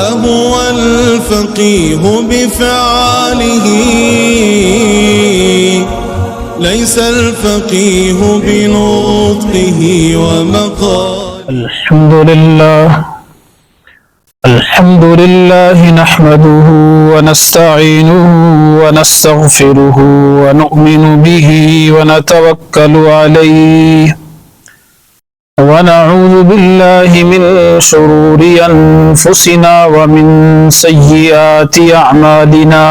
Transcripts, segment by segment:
هو الفقيه بفعاله ليس الفقيه بنطقه ومقاله. الحمد لله نحمده ونستعينه ونستغفره ونؤمن به ونتوكل عليه ونعوذ بالله من شرور أنفسنا ومن سيئات أعمالنا.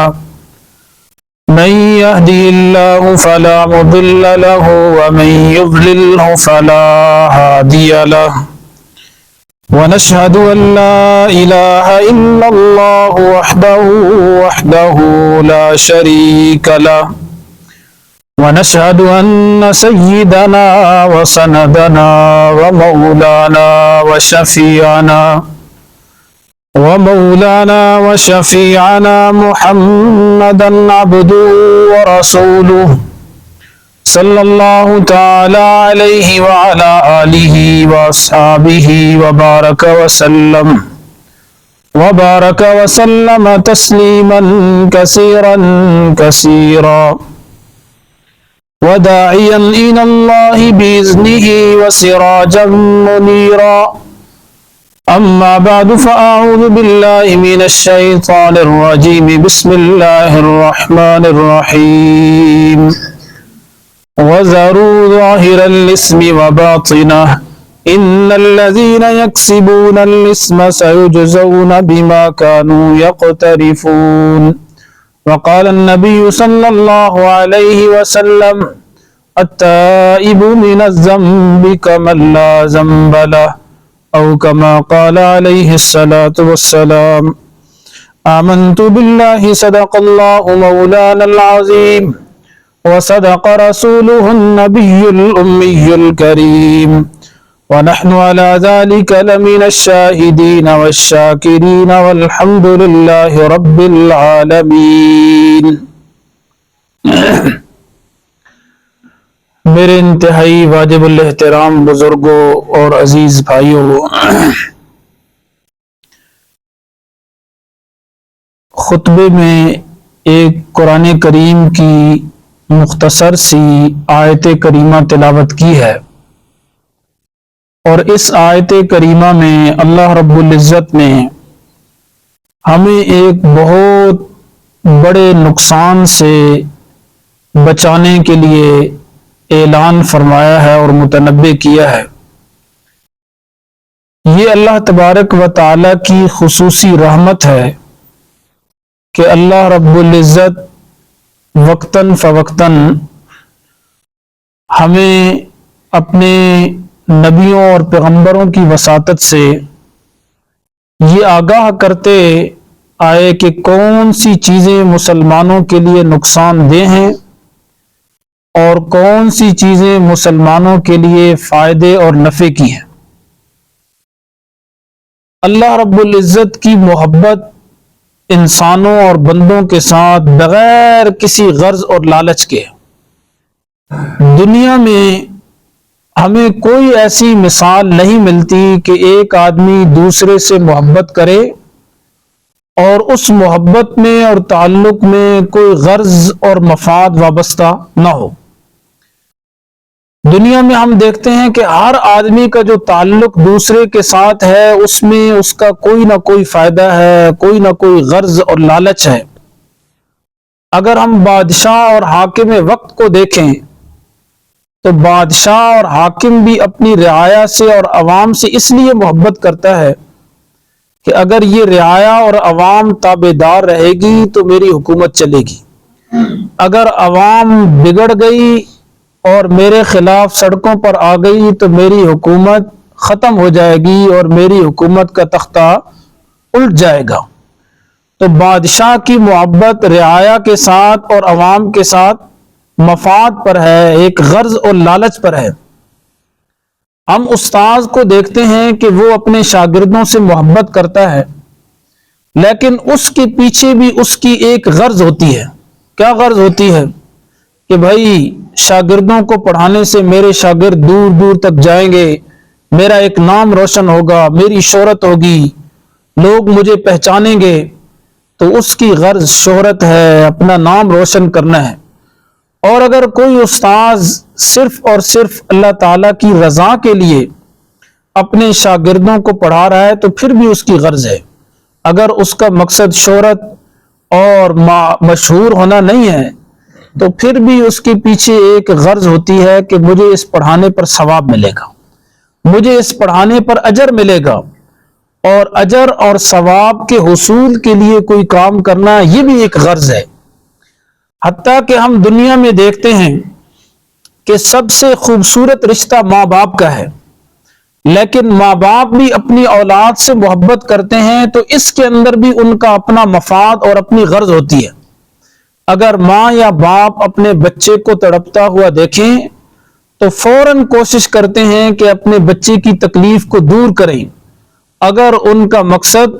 من يهده الله فلا مضل له ومن يضلله فلا هادي له. ونشهد أن لا إله إلا الله وحده لا شريك له. ونشهد أن سيدنا وسندنا ومولانا وشفيعنا محمدا عبده ورسوله صلى الله تعالى عليه وعلى آله وأصحابه وبارك وسلم تسليما كثيرا وداعيا إلى الله بإذنه وسراجا منيرا. أما بعد فأعوذ بالله من الشيطان الرجيم. بسم الله الرحمن الرحيم. وذروا ظاهر الإثم وباطنه إن الذين يكسبون الإثم سيجزون بما كانوا يقترفون. وقال النبي صلى الله عليه وسلم التائب من الذنب كمن لا ذنب له أو كما قال عليه الصلاة والسلام. آمنت بالله صدق الله مولانا العظيم وصدق رسوله النبي الأمي الكريم ونحن على ذلك لمن الشاهدين والشاكرين والحمد لله رب العالمين. میرے انتہائی واجب الاحترام بزرگوں اور عزیز بھائیوں، خطبے میں ایک قرآن کریم کی مختصر سی آیت کریمہ تلاوت کی ہے، اور اس آیت کریمہ میں اللہ رب العزت نے ہمیں ایک بہت بڑے نقصان سے بچانے کے لیے اعلان فرمایا ہے اور متنبہ کیا ہے. یہ اللہ تبارک و تعالی کی خصوصی رحمت ہے کہ اللہ رب العزت وقتاً فوقتاً ہمیں اپنے نبیوں اور پیغمبروں کی وساطت سے یہ آگاہ کرتے آئے کہ کون سی چیزیں مسلمانوں کے لیے نقصان دہ ہیں اور کون سی چیزیں مسلمانوں کے لیے فائدے اور نفع کی ہیں. اللہ رب العزت کی محبت انسانوں اور بندوں کے ساتھ بغیر کسی غرض اور لالچ کے. دنیا میں ہمیں کوئی ایسی مثال نہیں ملتی کہ ایک آدمی دوسرے سے محبت کرے اور اس محبت میں اور تعلق میں کوئی غرض اور مفاد وابستہ نہ ہو. دنیا میں ہم دیکھتے ہیں کہ ہر آدمی کا جو تعلق دوسرے کے ساتھ ہے اس میں اس کا کوئی نہ کوئی فائدہ ہے، کوئی نہ کوئی غرض اور لالچ ہے. اگر ہم بادشاہ اور حاکم وقت کو دیکھیں تو بادشاہ اور حاکم بھی اپنی رعایا سے اور عوام سے اس لیے محبت کرتا ہے کہ اگر یہ رعایا اور عوام تابعدار رہے گی تو میری حکومت چلے گی. اگر عوام بگڑ گئی اور میرے خلاف سڑکوں پر آ گئی تو میری حکومت ختم ہو جائے گی اور میری حکومت کا تختہ الٹ جائے گا. تو بادشاہ کی محبت رعایا کے ساتھ اور عوام کے ساتھ مفاد پر ہے، ایک غرض اور لالچ پر ہے. ہم استاذ کو دیکھتے ہیں کہ وہ اپنے شاگردوں سے محبت کرتا ہے، لیکن اس کے پیچھے بھی اس کی ایک غرض ہوتی ہے. کیا غرض ہوتی ہے؟ کہ بھائی شاگردوں کو پڑھانے سے میرے شاگرد دور دور تک جائیں گے، میرا ایک نام روشن ہوگا، میری شہرت ہوگی، لوگ مجھے پہچانیں گے تو اس کی غرض شہرت ہے، اپنا نام روشن کرنا ہے۔ اور اگر کوئی استاذ صرف اور صرف اللہ تعالیٰ کی رضا کے لیے اپنے شاگردوں کو پڑھا رہا ہے تو پھر بھی اس کی غرض ہے۔ اگر اس کا مقصد شہرت اور مشہور ہونا نہیں ہے تو پھر بھی اس کے پیچھے ایک غرض ہوتی ہے کہ مجھے اس پڑھانے پر ثواب ملے گا، مجھے اس پڑھانے پر اجر ملے گا، اور اجر اور ثواب کے حصول کے لیے کوئی کام کرنا یہ بھی ایک غرض ہے۔ حتیٰ کہ ہم دنیا میں دیکھتے ہیں کہ سب سے خوبصورت رشتہ ماں باپ کا ہے، لیکن ماں باپ بھی اپنی اولاد سے محبت کرتے ہیں تو اس کے اندر بھی ان کا اپنا مفاد اور اپنی غرض ہوتی ہے۔ اگر ماں یا باپ اپنے بچے کو تڑپتا ہوا دیکھیں تو فوراً کوشش کرتے ہیں کہ اپنے بچے کی تکلیف کو دور کریں۔ اگر ان کا مقصد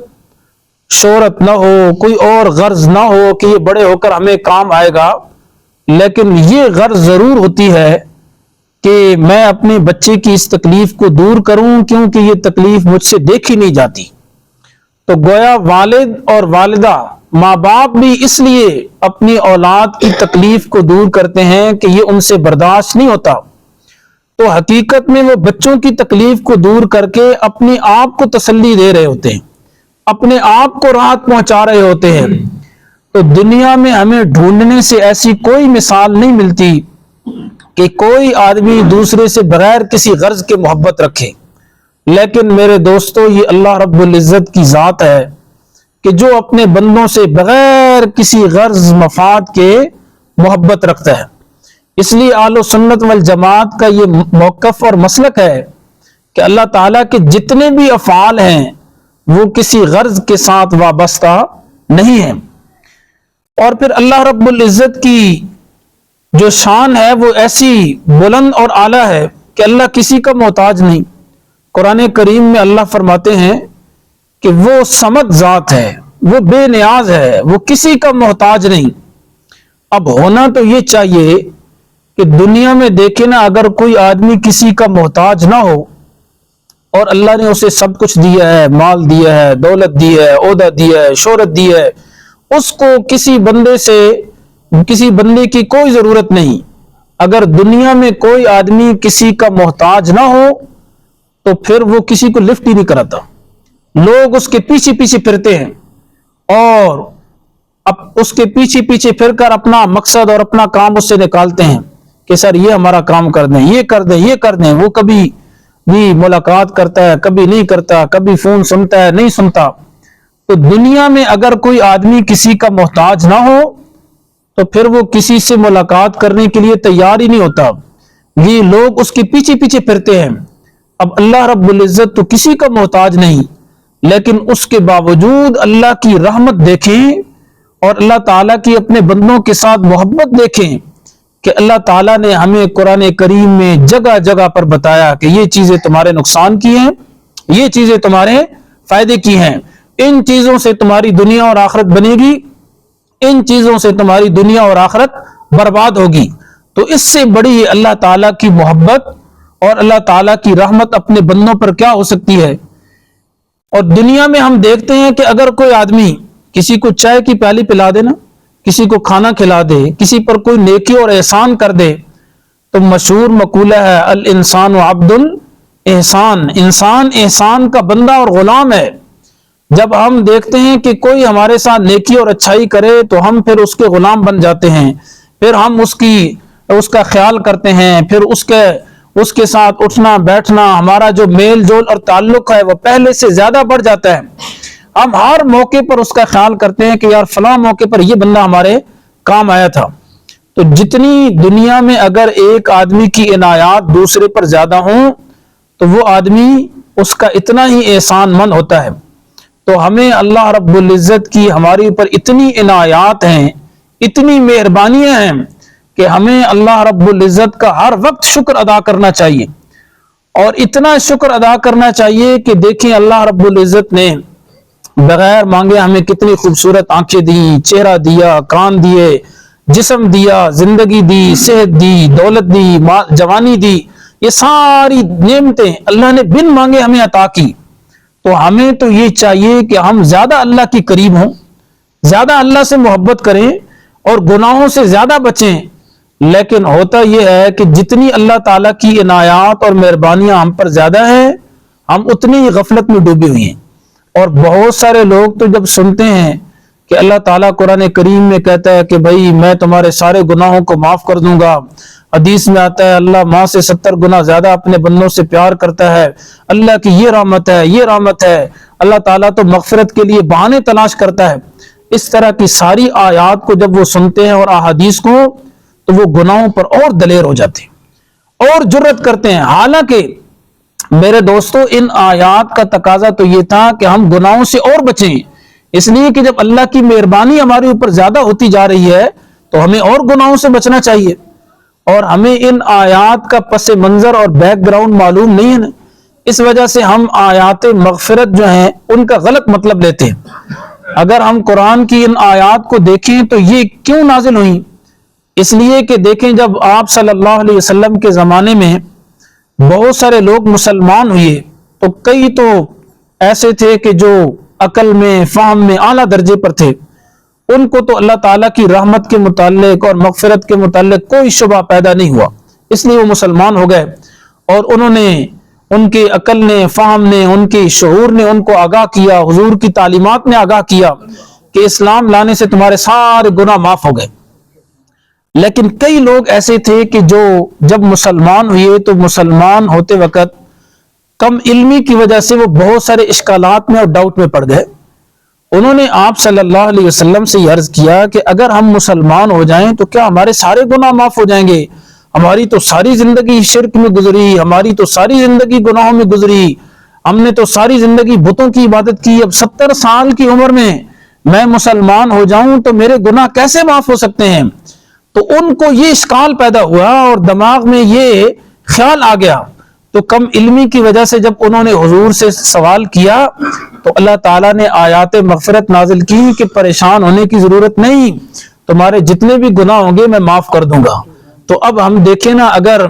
شہرت نہ ہو، کوئی اور غرض نہ ہو کہ یہ بڑے ہو کر ہمیں کام آئے گا، لیکن یہ غرض ضرور ہوتی ہے کہ میں اپنے بچے کی اس تکلیف کو دور کروں کیونکہ یہ تکلیف مجھ سے دیکھی نہیں جاتی، تو گویا والد اور والدہ، ماں باپ بھی اس لیے اپنی اولاد کی تکلیف کو دور کرتے ہیں کہ یہ ان سے برداشت نہیں ہوتا، تو حقیقت میں وہ بچوں کی تکلیف کو دور کر کے اپنے آپ کو تسلی دے رہے ہوتے ہیں، اپنے آپ کو راحت پہنچا رہے ہوتے ہیں۔ تو دنیا میں ہمیں ڈھونڈنے سے ایسی کوئی مثال نہیں ملتی کہ کوئی آدمی دوسرے سے بغیر کسی غرض کے محبت رکھے، لیکن میرے دوستو یہ اللہ رب العزت کی ذات ہے کہ جو اپنے بندوں سے بغیر کسی غرض مفاد کے محبت رکھتا ہے۔ اس لیے اہل سنت والجماعت کا یہ موقف اور مسلک ہے کہ اللہ تعالیٰ کے جتنے بھی افعال ہیں وہ کسی غرض کے ساتھ وابستہ نہیں ہیں۔ اور پھر اللہ رب العزت کی جو شان ہے وہ ایسی بلند اور اعلیٰ ہے کہ اللہ کسی کا محتاج نہیں۔ قرآن کریم میں اللہ فرماتے ہیں کہ وہ صمد ذات ہے، وہ بے نیاز ہے، وہ کسی کا محتاج نہیں۔ اب ہونا تو یہ چاہیے کہ دنیا میں دیکھیں نا، اگر کوئی آدمی کسی کا محتاج نہ ہو اور اللہ نے اسے سب کچھ دیا ہے، مال دیا ہے، دولت دی ہے، عہدہ دیا ہے، شہرت دی ہے، اس کو کسی بندے کی کوئی ضرورت نہیں۔ اگر دنیا میں کوئی آدمی کسی کا محتاج نہ ہو تو پھر وہ کسی کو لفٹ ہی نہیں کراتا، لوگ اس کے پیچھے پیچھے پھرتے ہیں اور اس کے پیچھے پیچھے پھر کر اپنا مقصد اور اپنا کام اس سے نکالتے ہیں کہ سر یہ ہمارا کام کر دیں، یہ کر دیں، یہ کر دیں۔ وہ کبھی بھی ملاقات کرتا ہے، کبھی نہیں کرتا، کبھی فون سنتا ہے، نہیں سنتا۔ تو دنیا میں اگر کوئی آدمی کسی کا محتاج نہ ہو تو پھر وہ کسی سے ملاقات کرنے کے لیے تیار ہی نہیں ہوتا، یہ لوگ اس کے پیچھے پیچھے پھرتے ہیں۔ اب اللہ رب العزت تو کسی کا محتاج نہیں، لیکن اس کے باوجود اللہ کی رحمت دیکھیں اور اللہ تعالیٰ کی اپنے بندوں کے ساتھ محبت دیکھیں کہ اللہ تعالیٰ نے ہمیں قرآن کریم میں جگہ جگہ پر بتایا کہ یہ چیزیں تمہارے نقصان کی ہیں، یہ چیزیں تمہارے فائدے کی ہیں، ان چیزوں سے تمہاری دنیا اور آخرت بنے گی، ان چیزوں سے تمہاری دنیا اور آخرت برباد ہوگی۔ تو اس سے بڑی اللہ تعالیٰ کی محبت اور اللہ تعالیٰ کی رحمت اپنے بندوں پر کیا ہو سکتی ہے۔ اور دنیا میں ہم دیکھتے ہیں کہ اگر کوئی آدمی کسی کو چائے کی پیالی پلا دے نا، کسی کو کھانا کھلا دے، کسی پر کوئی نیکی اور احسان کر دے، تو مشہور مقولہ ہے الانسان عبد الاحسان، انسان احسان کا بندہ اور غلام ہے۔ جب ہم دیکھتے ہیں کہ کوئی ہمارے ساتھ نیکی اور اچھائی کرے تو ہم پھر اس کے غلام بن جاتے ہیں، پھر ہم اس کا خیال کرتے ہیں، پھر اس کے ساتھ اٹھنا بیٹھنا، ہمارا جو میل جول اور تعلق ہے وہ پہلے سے زیادہ بڑھ جاتا ہے۔ ہم ہر موقع پر اس کا خیال کرتے ہیں کہ یار فلاں موقع پر یہ بندہ ہمارے کام آیا تھا۔ تو جتنی دنیا میں اگر ایک آدمی کی عنایات دوسرے پر زیادہ ہوں تو وہ آدمی اس کا اتنا ہی احسان مند ہوتا ہے۔ تو ہمیں اللہ رب العزت کی ہمارے اوپر اتنی عنایات ہیں، اتنی مہربانیاں ہیں کہ ہمیں اللہ رب العزت کا ہر وقت شکر ادا کرنا چاہیے، اور اتنا شکر ادا کرنا چاہیے کہ دیکھیں اللہ رب العزت نے بغیر مانگے ہمیں کتنی خوبصورت آنکھیں دی، چہرہ دیا، کان دیے، جسم دیا، زندگی دی، صحت دی، دولت دی، جوانی دی، یہ ساری نعمتیں اللہ نے بن مانگے ہمیں عطا کی۔ تو ہمیں تو یہ چاہیے کہ ہم زیادہ اللہ کے قریب ہوں، زیادہ اللہ سے محبت کریں اور گناہوں سے زیادہ بچیں. لیکن ہوتا یہ ہے کہ جتنی اللہ تعالیٰ کی عنایات اور مہربانیاں ہم پر زیادہ ہیں، ہم اتنی ہی غفلت میں ڈوبے ہوئے ہیں. اور بہت سارے لوگ تو جب سنتے ہیں کہ اللہ تعالیٰ قرآن کریم میں کہتا ہے کہ بھائی میں تمہارے سارے گناہوں کو معاف کر دوں گا، حدیث میں آتا ہے اللہ ماں سے 70 گنا زیادہ اپنے بندوں سے پیار کرتا ہے، اللہ کی یہ رحمت ہے، یہ رحمت ہے، اللہ تعالیٰ تو مغفرت کے لیے بہانے تلاش کرتا ہے. اس طرح کی ساری آیات کو جب وہ سنتے ہیں اور احادیث کو، تو وہ گناہوں پر اور دلیر ہو جاتے ہیں اور جرأت کرتے ہیں. حالانکہ میرے دوستو ان آیات کا تقاضا تو یہ تھا کہ ہم گناہوں سے اور بچیں، اس لیے کہ جب اللہ کی مہربانی ہمارے اوپر زیادہ ہوتی جا رہی ہے تو ہمیں اور گناہوں سے بچنا چاہیے. اور ہمیں ان آیات کا پس منظر اور بیک گراؤنڈ معلوم نہیں ہے نا، اس وجہ سے ہم آیات مغفرت جو ہیں ان کا غلط مطلب لیتے ہیں. اگر ہم قرآن کی ان آیات کو دیکھیں تو یہ کیوں نازل ہوئیں؟ اس لیے کہ دیکھیں جب آپ صلی اللہ علیہ وسلم کے زمانے میں بہت سارے لوگ مسلمان ہوئے تو کئی تو ایسے تھے کہ جو عقل میں فہم میں اعلیٰ درجے پر تھے، ان کو تو اللہ تعالیٰ کی رحمت کے متعلق اور مغفرت کے متعلق کوئی شبہ پیدا نہیں ہوا، اس لیے وہ مسلمان ہو گئے. اور انہوں نے، ان کی عقل نے، فہم نے، ان کے شعور نے ان کو آگاہ کیا، حضور کی تعلیمات نے آگاہ کیا کہ اسلام لانے سے تمہارے سارے گناہ معاف ہو گئے. لیکن کئی لوگ ایسے تھے کہ جو جب مسلمان ہوئے تو مسلمان ہوتے وقت کم علمی کی وجہ سے وہ بہت سارے اشکالات میں اور ڈاؤٹ میں پڑ گئے. انہوں نے آپ صلی اللہ علیہ وسلم سے یہ عرض کیا کہ اگر ہم مسلمان ہو جائیں تو کیا ہمارے سارے گناہ معاف ہو جائیں گے؟ ہماری تو ساری زندگی شرک میں گزری، ہماری تو ساری زندگی گناہوں میں گزری، ہم نے تو ساری زندگی بتوں کی عبادت کی، اب 70 سال کی عمر میں مسلمان ہو جاؤں تو میرے گناہ کیسے معاف ہو سکتے ہیں؟ تو ان کو یہ اشکال پیدا ہوا اور دماغ میں یہ خیال آ گیا. تو کم علمی کی وجہ سے جب انہوں نے حضور سے سوال کیا تو اللہ تعالیٰ نے آیات مغفرت نازل کی کہ پریشان ہونے کی ضرورت نہیں، تمہارے جتنے بھی گناہ ہوں گے میں معاف کر دوں گا. تو اب ہم دیکھیں نا، اگر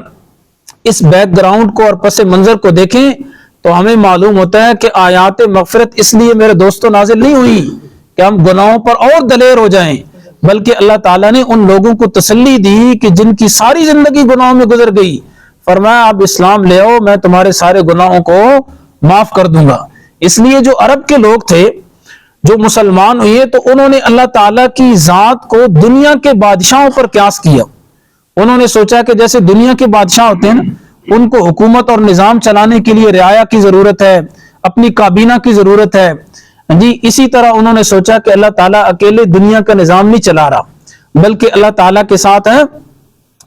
اس بیک گراؤنڈ کو اور پس منظر کو دیکھیں تو ہمیں معلوم ہوتا ہے کہ آیات مغفرت اس لیے میرے دوستو نازل نہیں ہوئی کہ ہم گناہوں پر اور دلیر ہو جائیں، بلکہ اللہ تعالیٰ نے ان لوگوں کو تسلی دی کہ جن کی ساری زندگی گناہوں میں گزر گئی، فرمایا آپ اسلام لے آؤ، میں تمہارے سارے گناہوں کو معاف کر دوں گا. اس لیے جو عرب کے لوگ تھے جو مسلمان ہوئے تو انہوں نے اللہ تعالیٰ کی ذات کو دنیا کے بادشاہوں پر قیاس کیا. انہوں نے سوچا کہ جیسے دنیا کے بادشاہ ہوتے ہیں نا، ان کو حکومت اور نظام چلانے کے لیے رعایا کی ضرورت ہے، اپنی کابینہ کی ضرورت ہے جی، اسی طرح انہوں نے سوچا کہ اللہ تعالیٰ اکیلے دنیا کا نظام نہیں چلا رہا، بلکہ اللہ تعالیٰ کے ساتھ ہے،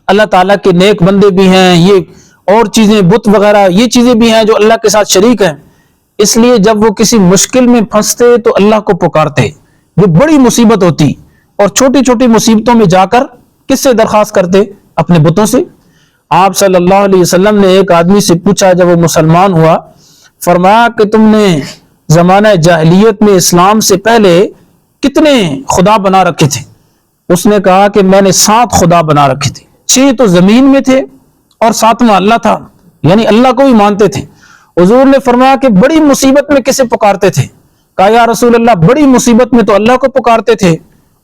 اللہ تعالیٰ کے نیک بندے بھی ہیں، یہ اور چیزیں بت وغیرہ یہ چیزیں بھی ہیں جو اللہ کے ساتھ شریک ہیں. اس لیے جب وہ کسی مشکل میں پھنستے تو اللہ کو پکارتے، جو بڑی مصیبت ہوتی، اور چھوٹی چھوٹی مصیبتوں میں جا کر کس سے درخواست کرتے؟ اپنے بتوں سے. آپ صلی اللہ علیہ وسلم نے ایک آدمی سے پوچھا جب وہ مسلمان ہوا، فرمایا کہ تم نے زمانہ جاہلیت میں اسلام سے پہلے کتنے خدا بنا رکھے تھے؟ اس نے کہا کہ میں نے 7 خدا بنا رکھے تھے، 6 تو زمین میں تھے اور 7واں اللہ تھا، یعنی اللہ کو بھی مانتے تھے. حضور نے فرمایا کہ بڑی مصیبت میں کسے پکارتے تھے؟ کہا یا رسول اللہ بڑی مصیبت میں تو اللہ کو پکارتے تھے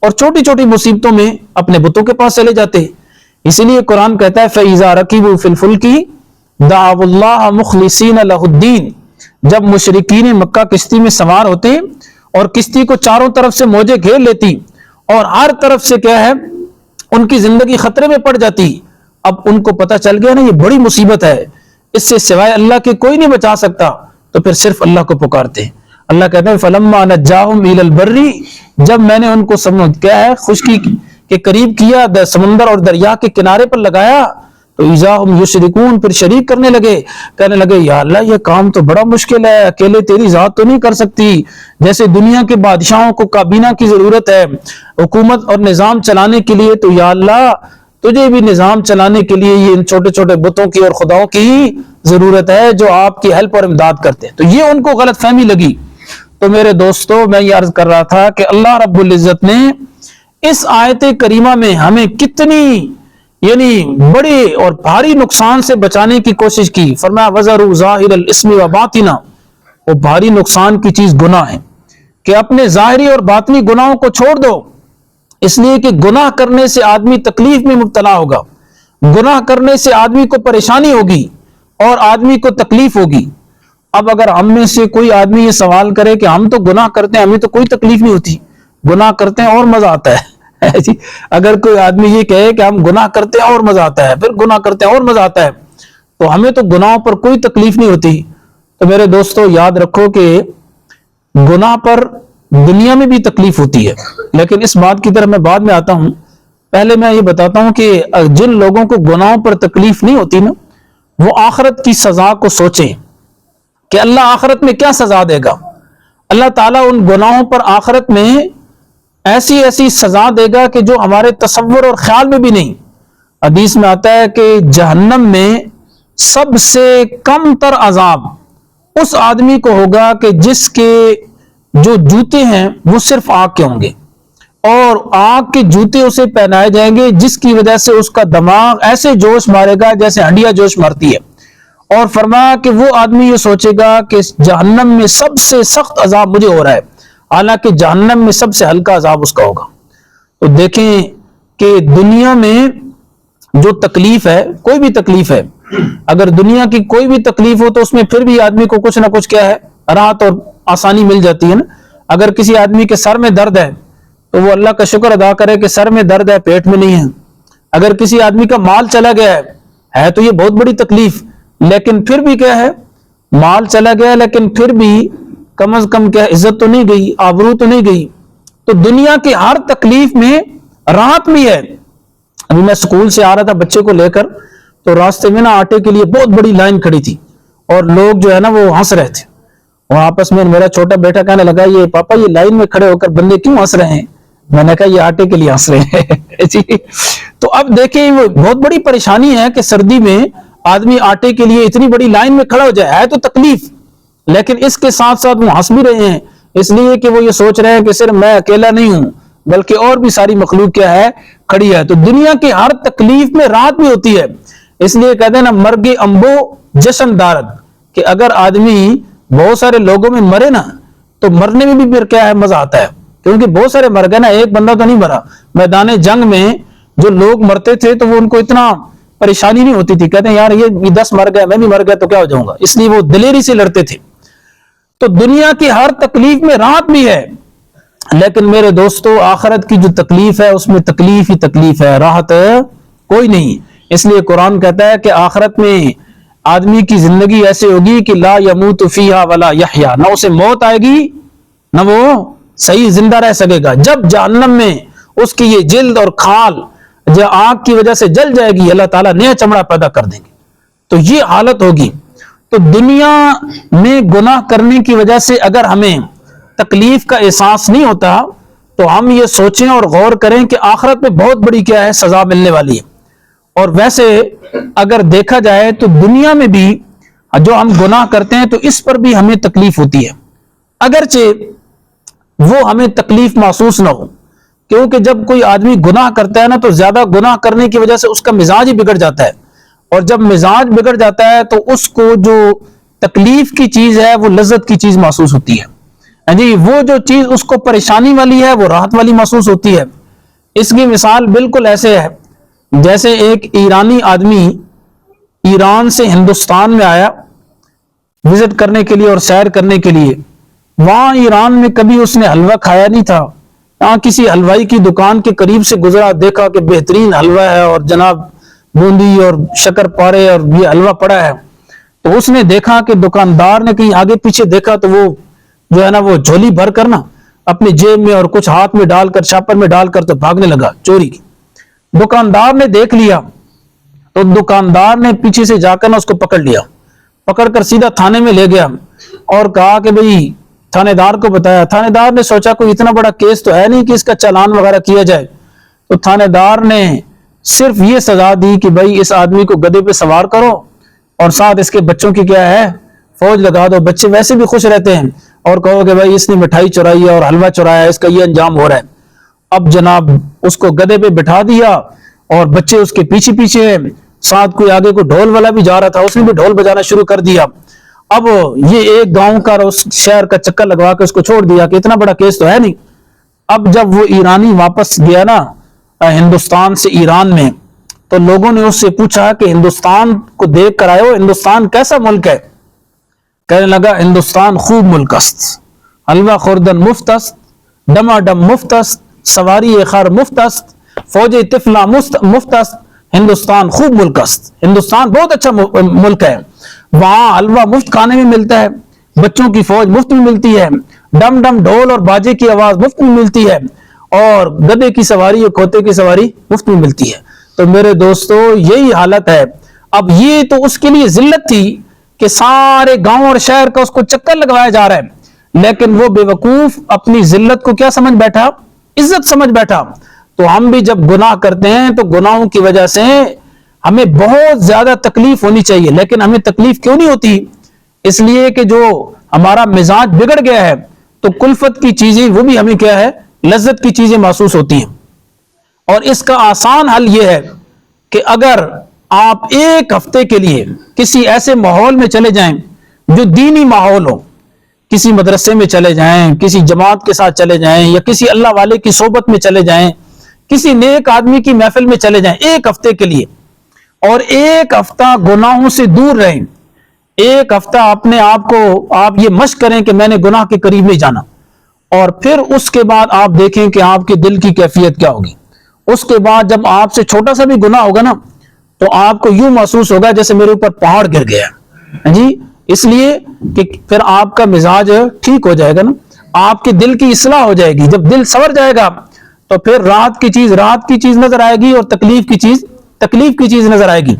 اور چھوٹی چھوٹی مصیبتوں میں اپنے بتوں کے پاس چلے جاتے. اسی لیے قرآن کہتا ہے فَإِذَا رَكِبُوا فِي الْفُلْكِ دَعَوُا اللَّهَ مُخْلِصِينَ لَهُ الدِّينَ. جب مشرکین مکہ کشتی میں سوار ہوتے اور کشتی کو چاروں طرف سے موجیں گھیر لیتی اور ہر طرف سے کیا ہے ان کی زندگی خطرے میں پڑ جاتی، اب ان کو پتہ چل گیا نا یہ بڑی مصیبت ہے، اس سے سوائے اللہ کے کوئی نہیں بچا سکتا، تو پھر صرف اللہ کو پکارتے ہیں. اللہ کہتے ہیں فَلَمَّا نَجَّاهُمْ إِلَى الْبَرِّ، جب میں نے ان کو کیا ہے خشکی کے قریب کیا، سمندر اور دریا کے کنارے پر لگایا، تو اِذَا هُمْ يُشْرِكُونَ، پھر شریک کرنے لگے، کہنے لگے یا اللہ یہ کام تو بڑا مشکل ہے، اکیلے تیری ذات تو نہیں کر سکتی، جیسے دنیا کے بادشاہوں کو کابینہ کی ضرورت ہے حکومت اور نظام چلانے کے لیے، تو یا اللہ تجھے بھی نظام چلانے کے لیے یہ ان چھوٹے چھوٹے بتوں کی اور خداؤں کی ضرورت ہے جو آپ کی ہیلپ اور امداد کرتے ہیں. تو یہ ان کو غلط فہمی لگی. تو میرے دوستو میں یہ عرض کر رہا تھا کہ اللہ رب العزت نے اس آیت کریمہ میں ہمیں کتنی یعنی بڑے اور بھاری نقصان سے بچانے کی کوشش کی. فرمایا وَذَرُوا ظَاهِرَ الْإِثْمِ وَبَاطِنَهُ، وہ بھاری نقصان کی چیز گناہ ہے کہ اپنے ظاہری اور باطنی گناہوں کو چھوڑ دو، اس لیے کہ گناہ کرنے سے آدمی تکلیف میں مبتلا ہوگا، گناہ کرنے سے آدمی کو پریشانی ہوگی اور آدمی کو تکلیف ہوگی۔ اب اگر ہم میں سے کوئی آدمی یہ سوال کرے کہ ہم تو گناہ کرتے ہیں، ہمیں تو کوئی تکلیف نہیں ہوتی، گناہ کرتے ہیں اور مزہ آتا ہے جی، اگر کوئی آدمی یہ کہے کہ ہم گناہ کرتے ہیں اور مزہ آتا ہے، پھر گناہ کرتے ہیں اور مزہ آتا ہے، تو ہمیں تو گناہوں پر کوئی تکلیف نہیں ہوتی، تو میرے دوستو یاد رکھو کہ گناہ پر دنیا میں بھی تکلیف ہوتی ہے، لیکن اس بات کی طرف میں بعد میں آتا ہوں۔ پہلے میں یہ بتاتا ہوں کہ جن لوگوں کو گناہوں پر تکلیف نہیں ہوتی نا، وہ آخرت کی سزا کو سوچیں کہ اللہ آخرت میں کیا سزا دے گا۔ اللہ تعالیٰ ان گناہوں پر آخرت میں ایسی ایسی سزا دے گا کہ جو ہمارے تصور اور خیال میں بھی نہیں۔ حدیث میں آتا ہے کہ جہنم میں سب سے کم تر عذاب اس آدمی کو ہوگا کہ جس کے جو جوتے ہیں وہ صرف آگ کے ہوں گے، اور آگ کے جوتے اسے پہنائے جائیں گے، جس کی وجہ سے اس کا دماغ ایسے جوش مارے گا جیسے ہنڈیا جوش مارتی ہے، اور فرمایا کہ وہ آدمی یہ سوچے گا کہ جہنم میں سب سے سخت عذاب مجھے ہو رہا ہے، حالانکہ جہنم میں سب سے ہلکا عذاب اس کا ہوگا۔ تو دیکھیں کہ دنیا میں جو تکلیف ہے، کوئی بھی تکلیف ہے، اگر دنیا کی کوئی بھی تکلیف ہو تو اس میں پھر بھی آدمی کو کچھ نہ کچھ کیا ہے، راحت اور آسانی مل جاتی ہے نا۔ اگر کسی آدمی کے سر میں درد ہے تو وہ اللہ کا شکر ادا کرے کہ سر میں درد ہے، پیٹ میں نہیں ہے۔ اگر کسی آدمی کا مال چلا گیا ہے تو یہ بہت بڑی تکلیف، لیکن پھر بھی کیا ہے، مال چلا گیا لیکن پھر بھی کم از کم کیا، عزت تو نہیں گئی، آبرو تو نہیں گئی۔ تو دنیا کی ہر تکلیف میں راحت بھی ہے۔ ابھی میں سکول سے آ رہا تھا بچے کو لے کر، تو راستے میں نا آٹے کے لیے بہت بڑی لائن کھڑی تھی، اور لوگ جو ہے نا وہ ہنس رہے تھے، وہ آپس میں، میرا چھوٹا بیٹا کہنے لگا یہ پاپا یہ لائن میں کھڑے ہو کر بندے کیوں ہنس رہے ہیں؟ میں نے کہا یہ آٹے کے لیے ہنس رہے ہیں جی۔ تو اب دیکھیں وہ بہت بڑی پریشانی ہے کہ سردی میں آدمی آٹے کے لیے اتنی بڑی لائن میں کھڑا ہو جائے، ہے تو تکلیف، لیکن اس کے ساتھ ساتھ وہ ہنس بھی رہے ہیں، اس لیے کہ وہ یہ سوچ رہے ہیں کہ صرف میں اکیلا نہیں ہوں بلکہ اور بھی ساری مخلوق کیا ہے، کھڑی ہے۔ تو دنیا کی ہر تکلیف میں راحت بھی ہوتی ہے، اس لیے کہتے ہیں نا مرگ امبو جشن دارد، کہ اگر آدمی بہت سارے لوگوں میں مرے نا تو مرنے میں بھی پھر کیا ہے، مزہ آتا ہے، کیونکہ بہت سارے مر گئے نا، ایک بندہ تو نہیں مرا۔ میدان جنگ میں جو لوگ مرتے تھے تو وہ ان کو اتنا پریشانی نہیں ہوتی تھی، کہتے ہیں یار یہ 10 مر گئے، میں بھی مر گیا تو کیا ہو جاؤں گا، اس لیے وہ دلیری سے لڑتے تھے۔ تو دنیا کی ہر تکلیف میں راحت بھی ہے، لیکن میرے دوستو آخرت کی جو تکلیف ہے اس میں تکلیف ہی تکلیف ہے، راحت کوئی نہیں۔ اس لیے قرآن کہتا ہے کہ آخرت میں آدمی کی زندگی ایسے ہوگی کہ لا یموت فیہا ولا یحیا، نہ اسے موت آئے گی نہ وہ صحیح زندہ رہ سکے گا۔ جب جہنم میں اس کی یہ جلد اور کھال جو آگ کی وجہ سے جل جائے گی، اللہ تعالیٰ نیا چمڑا پیدا کر دیں گے، تو یہ حالت ہوگی۔ تو دنیا میں گناہ کرنے کی وجہ سے اگر ہمیں تکلیف کا احساس نہیں ہوتا تو ہم یہ سوچیں اور غور کریں کہ آخرت میں بہت بڑی کیا ہے، سزا ملنے والی ہے۔ اور ویسے اگر دیکھا جائے تو دنیا میں بھی جو ہم گناہ کرتے ہیں تو اس پر بھی ہمیں تکلیف ہوتی ہے، اگرچہ وہ ہمیں تکلیف محسوس نہ ہو، کیونکہ جب کوئی آدمی گناہ کرتا ہے نا تو زیادہ گناہ کرنے کی وجہ سے اس کا مزاج ہی بگڑ جاتا ہے، اور جب مزاج بگڑ جاتا ہے تو اس کو جو تکلیف کی چیز ہے وہ لذت کی چیز محسوس ہوتی ہے جی، وہ جو چیز اس کو پریشانی والی ہے وہ راحت والی محسوس ہوتی ہے۔ اس کی مثال بالکل ایسے ہے جیسے ایک ایرانی آدمی ایران سے ہندوستان میں آیا وزٹ کرنے کے لیے اور سیر کرنے کے لیے، وہاں ایران میں کبھی اس نے حلوہ کھایا نہیں تھا، وہاں کسی حلوائی کی دکان کے قریب سے گزرا، دیکھا کہ بہترین حلوہ ہے اور جناب بوندی اور شکر پارے اور یہ حلوہ پڑا ہے، تو اس نے دیکھا کہ دکاندار نے کہیں آگے پیچھے دیکھا تو وہ جو ہے نا وہ جھولی بھر کر نا اپنی جیب میں اور کچھ ہاتھ میں ڈال کر شاپر میں ڈال کر تو بھاگنے لگا چوری کی۔ دکاندار نے دیکھ لیا تو دکاندار نے پیچھے سے جا کر نا اس کو پکڑ لیا، پکڑ کر سیدھا تھانے میں لے گیا اور کہا کہ بھئی تھانے دار کو بتایا۔ تھانے دار نے سوچا کوئی اتنا بڑا کیس تو ہے نہیں کہ اس کا چالان وغیرہ کیا جائے، تو تھانے دار نے صرف یہ سزا دی کہ بھئی اس آدمی کو گدھے پہ سوار کرو اور ساتھ اس کے بچوں کی کیا ہے فوج لگا دو، بچے ویسے بھی خوش رہتے ہیں، اور کہو کہ بھئی اس نے مٹھائی چرائی ہے اور حلوہ چرایا ہے، اس کا یہ انجام ہو رہا ہے۔ اب جناب اس کو گدھے پہ بٹھا دیا اور بچے اس کے پیچھے پیچھے، ساتھ کوئی آگے کو ڈھول والا بھی جا رہا تھا، اس نے بھی ڈھول بجانا شروع کر دیا۔ اب یہ ایک گاؤں کا اور اس شہر کا چکر لگوا کے اس کو چھوڑ دیا کہ اتنا بڑا کیس تو ہے نہیں. اب جب وہ ایرانی واپس گیا نا ہندوستان سے ایران میں، تو لوگوں نے اس سے پوچھا کہ ہندوستان کو دیکھ کر آئے ہو، ہندوستان کیسا ملک ہے؟ کہنے لگا ہندوستان خوب ملک است، حلوہ خوردن مفت است، ڈماڈم مفت است، سواری خر مفت است، فوج طفلہ مفت است، ہندوستان خوب ملک است. ہندوستان بہت اچھا ملک ہے، وہاں حلوہ مفت کھانے میں ملتا ہے، بچوں کی فوج مفت میں ملتی ہے، ڈم ڈم ڈھول اور باجے کی آواز مفت میں ملتی ہے، اور گدھے کی سواری اور کھوتے کی سواری مفت میں ملتی ہے. تو میرے دوستو یہی حالت ہے. اب یہ تو اس کے لیے ذلت تھی کہ سارے گاؤں اور شہر کا اس کو چکر لگوایا جا رہا ہے، لیکن وہ بے وقوف اپنی ذلت کو کیا سمجھ بیٹھا؟ عزت سمجھ بیٹھا. تو ہم بھی جب گناہ کرتے ہیں تو گناہوں کی وجہ سے ہمیں بہت زیادہ تکلیف ہونی چاہیے، لیکن ہمیں تکلیف کیوں نہیں ہوتی؟ اس لیے کہ جو ہمارا مزاج بگڑ گیا ہے تو کلفت کی چیزیں وہ بھی ہمیں کیا ہے؟ لذت کی چیزیں محسوس ہوتی ہیں. اور اس کا آسان حل یہ ہے کہ اگر آپ ایک ہفتے کے لیے کسی ایسے ماحول میں چلے جائیں جو دینی ماحول ہو، کسی مدرسے میں چلے جائیں، کسی جماعت کے ساتھ چلے جائیں، یا کسی اللہ والے کی صحبت میں چلے جائیں، کسی نیک آدمی کی محفل میں چلے جائیں ایک ہفتے کے لیے، اور ایک ہفتہ گناہوں سے دور رہیں. ایک ہفتہ اپنے آپ کو آپ یہ مشق کریں کہ میں نے گناہ کے قریب نہیں جانا، اور پھر اس کے بعد آپ دیکھیں کہ آپ کے دل کی کیفیت کیا ہوگی. اس کے بعد جب آپ سے چھوٹا سا بھی گناہ ہوگا نا تو آپ کو یوں محسوس ہوگا جیسے میرے اوپر پہاڑ گر گیا جی. اس لیے کہ پھر آپ کا مزاج ٹھیک ہو جائے گا نا، آپ کے دل کی اصلاح ہو جائے گی. جب دل سنور جائے گا تو پھر رات کی چیز نظر آئے گی، اور تکلیف کی چیز نظر آئے گی.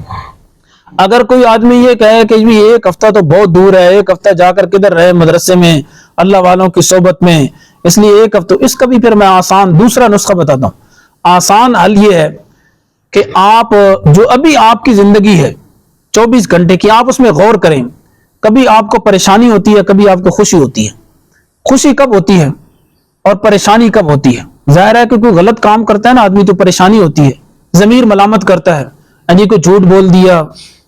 اگر کوئی آدمی یہ کہے کہ ایک ہفتہ تو بہت دور ہے، ایک ہفتہ جا کر کدھر رہے؟ مدرسے میں، اللہ والوں کی صحبت میں، اس لیے ایک ہفتہ. اس کا بھی پھر میں آسان دوسرا نسخہ بتاتا ہوں. آسان حل یہ ہے کہ آپ جو ابھی آپ کی زندگی ہے 24 گھنٹے کی، آپ اس میں غور کریں. کبھی آپ کو پریشانی ہوتی ہے، کبھی آپ کو خوشی ہوتی ہے. خوشی کب ہوتی ہے اور پریشانی کب ہوتی ہے؟ ظاہر ہے کہ کوئی غلط کام کرتا ہے نا آدمی تو پریشانی ہوتی ہے، ضمیر ملامت کرتا ہے، کوئی جھوٹ بول دیا،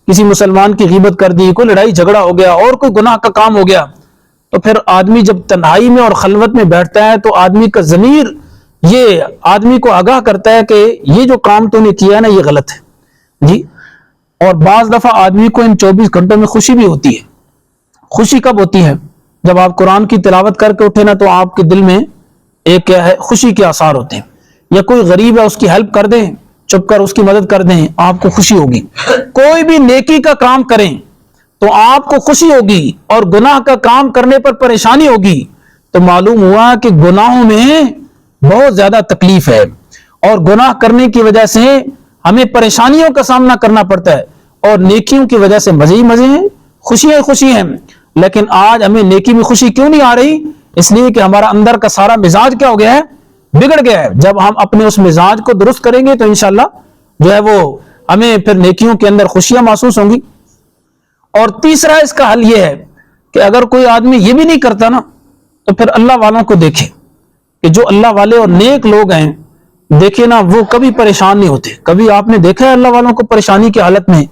کسی مسلمان کی غیبت کر دی، کوئی لڑائی جھگڑا ہو گیا، اور کوئی گناہ کا کام ہو گیا، تو پھر آدمی جب تنہائی میں اور خلوت میں بیٹھتا ہے تو آدمی کا ضمیر یہ آدمی کو آگاہ کرتا ہے کہ یہ جو کام تو نے کیا ہے نا یہ غلط ہے جی. اور بعض دفعہ آدمی کو ان 24 گھنٹوں میں خوشی بھی ہوتی ہے. خوشی کب ہوتی ہے؟ جب آپ قرآن کی تلاوت کر کے اٹھے نا تو آپ کے دل میں ایک کیا ہے؟ خوشی کے آثار ہوتے ہیں. یا کوئی غریب ہے اس کی ہیلپ کر دیں، چپ کر اس کی مدد کر دیں، آپ کو خوشی ہوگی. کوئی بھی نیکی کا کام کریں تو آپ کو خوشی ہوگی، اور گناہ کا کام کرنے پر پریشانی ہوگی. تو معلوم ہوا کہ گناہوں میں بہت زیادہ تکلیف ہے، اور گناہ کرنے کی وجہ سے ہمیں پریشانیوں کا سامنا کرنا پڑتا ہے، اور نیکیوں کی وجہ سے مزے ہی مزے ہیں، خوشیاں ہی خوشی ہیں. لیکن آج ہمیں نیکی میں خوشی کیوں نہیں آ رہی؟ اس لیے کہ ہمارا اندر کا سارا مزاج کیا ہو گیا ہے؟ بگڑ گیا ہے. جب ہم اپنے اس مزاج کو درست کریں گے تو انشاءاللہ جو ہے وہ ہمیں پھر نیکیوں کے اندر خوشیاں محسوس ہوں گی. اور تیسرا اس کا حل یہ ہے کہ اگر کوئی آدمی یہ بھی نہیں کرتا نا تو پھر اللہ والوں کو دیکھے کہ جو اللہ والے اور نیک لوگ ہیں، دیکھیں نا وہ کبھی پریشان نہیں ہوتے. کبھی آپ نے دیکھا ہے اللہ والوں کو پریشانی کی حالت میں؟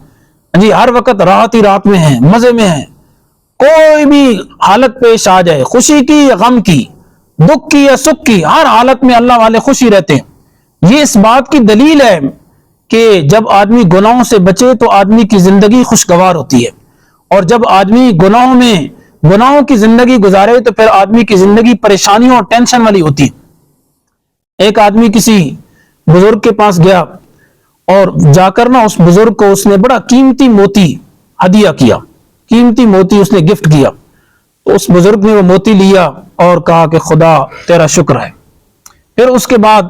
جی ہر وقت راحت ہی رات میں ہیں، مزے میں ہیں. کوئی بھی حالت پیش آ جائے، خوشی کی یا غم کی، دکھ کی یا سکھ کی، ہر حالت میں اللہ والے خوشی رہتے ہیں. یہ اس بات کی دلیل ہے کہ جب آدمی گناہوں سے بچے تو آدمی کی زندگی خوشگوار ہوتی ہے، اور جب آدمی گناہوں کی زندگی گزارے تو پھر آدمی کی زندگی پریشانیوں اور ٹینشن والی ہوتی ہے. ایک آدمی کسی بزرگ کے پاس گیا اور جا کر نا اس بزرگ کو اس نے بڑا قیمتی موتی ہدیہ کیا، قیمتی موتی اس نے گفٹ کیا. تو اس بزرگ نے وہ موتی لیا اور کہا کہ خدا تیرا شکر ہے. پھر اس کے بعد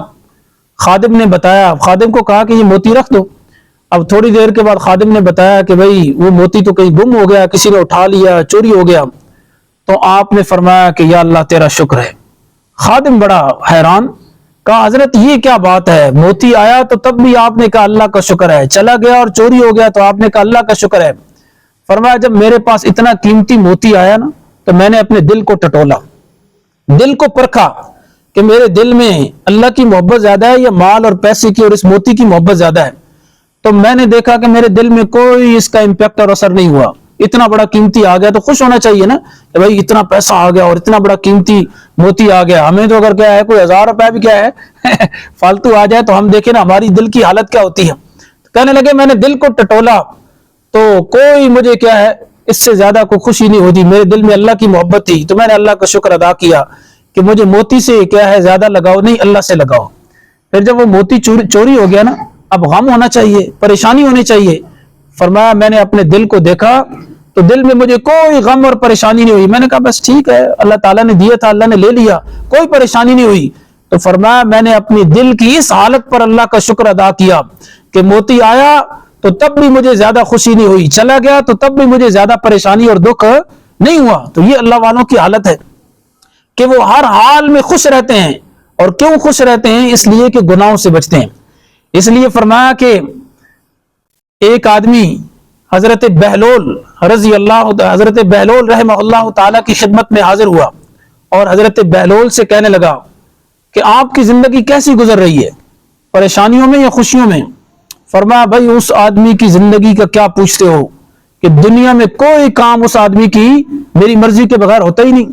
خادم نے بتایا، خادم کو کہا کہ یہ موتی رکھ دو. اب تھوڑی دیر کے بعد خادم نے بتایا کہ بھئی وہ موتی تو کہیں گم ہو گیا، کسی نے اٹھا لیا، چوری ہو گیا. تو آپ نے فرمایا کہ یا اللہ تیرا شکر ہے. خادم بڑا حیران، کہا حضرت یہ کیا بات ہے؟ موتی آیا تو تب بھی آپ نے کہا اللہ کا شکر ہے، چلا گیا اور چوری ہو گیا تو آپ نے کہا اللہ کا شکر ہے. فرمایا جب میرے پاس اتنا قیمتی موتی آیا نا تو میں نے اپنے دل کو ٹٹولا، دل کو پرکھا کہ میرے دل میں اللہ کی محبت زیادہ ہے یا مال اور پیسے کی اور اس موتی کی محبت زیادہ ہے. تو میں نے دیکھا کہ میرے دل میں کوئی اس کا امپیکٹ اور اثر نہیں ہوا. اتنا بڑا قیمتی آ گیا تو خوش ہونا چاہیے نا کہ بھائی اتنا پیسہ آ گیا اور اتنا بڑا قیمتی موتی آ گیا. ہمیں تو اگر کیا ہے کوئی 1000 روپے بھی کیا ہے فالتو آ جائے تو ہم دیکھیں نا ہماری دل کی حالت کیا ہوتی ہے. کہنے لگے میں نے دل کو ٹٹولا تو کوئی مجھے کیا ہے اس سے زیادہ کوئی خوشی نہیں ہوتی. میرے دل میں اللہ کی محبت تھی تو میں نے اللہ کا شکر ادا کیا کہ مجھے موتی سے کیا ہے زیادہ لگاؤ نہیں, اللہ سے لگاؤ. پھر جب وہ موتی چوری ہو گیا نا, اب غم ہونا چاہیے, پریشانی ہونی چاہیے. فرمایا میں نے اپنے دل کو دیکھا تو دل میں مجھے کوئی غم اور پریشانی نہیں ہوئی. میں نے کہا بس ٹھیک ہے, اللہ تعالیٰ نے دیا تھا, اللہ نے لے لیا, کوئی پریشانی نہیں ہوئی. تو فرمایا میں نے اپنی دل کی اس حالت پر اللہ کا شکر ادا کیا کہ موتی آیا تو تب بھی مجھے زیادہ خوشی نہیں ہوئی, چلا گیا تو تب بھی مجھے زیادہ پریشانی اور دکھ نہیں ہوا. تو یہ اللہ والوں کی حالت ہے کہ وہ ہر حال میں خوش رہتے ہیں. اور کیوں خوش رہتے ہیں؟ اس لیے کہ گناہوں سے بچتے ہیں. اس لیے فرمایا کہ ایک آدمی حضرت بہلول رحمہ اللہ تعالیٰ کی خدمت میں حاضر ہوا اور حضرت بہلول سے کہنے لگا کہ آپ کی زندگی کیسی گزر رہی ہے, پریشانیوں میں یا خوشیوں میں؟ فرمایا بھائی اس آدمی کی زندگی کا کیا پوچھتے ہو کہ دنیا میں کوئی کام اس آدمی کی میری مرضی کے بغیر ہوتا ہی نہیں.